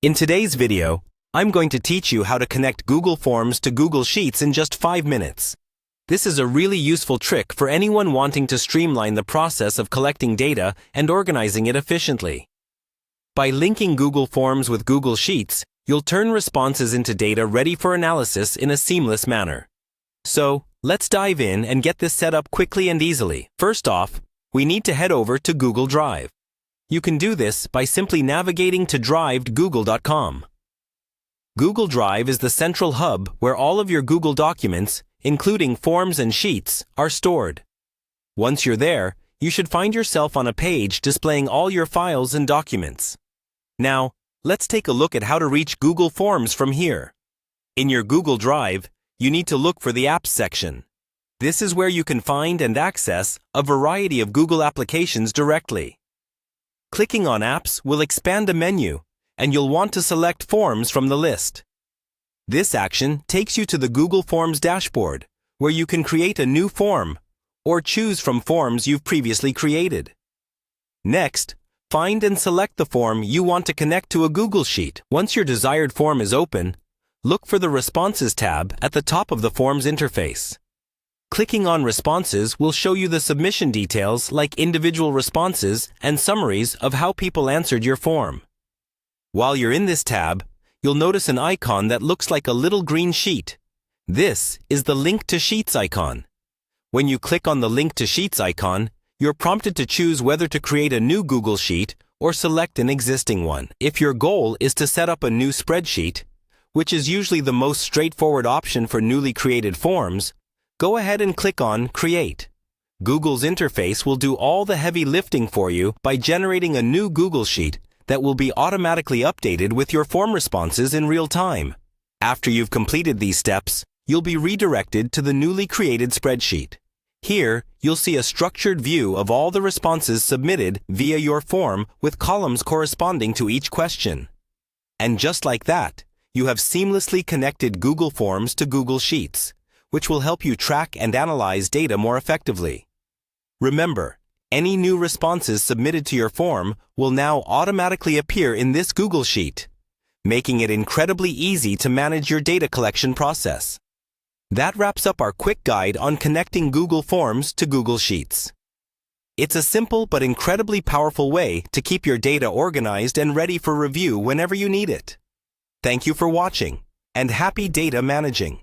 In today's video, I'm going to teach you how to connect Google Forms to Google Sheets in just 5 minutes. This is a really useful trick for anyone wanting to streamline the process of collecting data and organizing it efficiently. By linking Google Forms with Google Sheets, you'll turn responses into data ready for analysis in a seamless manner. So, let's dive in and get this set up quickly and easily. First off, we need to head over to Google Drive. You can do this by simply navigating to drive.google.com. Google Drive is the central hub where all of your Google documents, including forms and sheets, are stored. Once you're there, you should find yourself on a page displaying all your files and documents. Now, let's take a look at how to reach Google Forms from here. In your Google Drive, you need to look for the Apps section. This is where you can find and access a variety of Google applications directly. Clicking on Apps will expand a menu, and you'll want to select Forms from the list. This action takes you to the Google Forms dashboard, where you can create a new form, or choose from forms you've previously created. Next, find and select the form you want to connect to a Google Sheet. Once your desired form is open, look for the Responses tab at the top of the Forms interface. Clicking on Responses will show you the submission details like individual responses and summaries of how people answered your form. While you're in this tab, you'll notice an icon that looks like a little green sheet. This is the Link to Sheets icon. When you click on the Link to Sheets icon, you're prompted to choose whether to create a new Google Sheet or select an existing one. If your goal is to set up a new spreadsheet, which is usually the most straightforward option for newly created forms, go ahead and click on Create. Google's interface will do all the heavy lifting for you by generating a new Google Sheet that will be automatically updated with your form responses in real time. After you've completed these steps, you'll be redirected to the newly created spreadsheet. Here, you'll see a structured view of all the responses submitted via your form with columns corresponding to each question. And just like that, you have seamlessly connected Google Forms to Google Sheets, which will help you track and analyze data more effectively. Remember, any new responses submitted to your form will now automatically appear in this Google Sheet, making it incredibly easy to manage your data collection process. That wraps up our quick guide on connecting Google Forms to Google Sheets. It's a simple but incredibly powerful way to keep your data organized and ready for review whenever you need it. Thank you for watching, and happy data managing.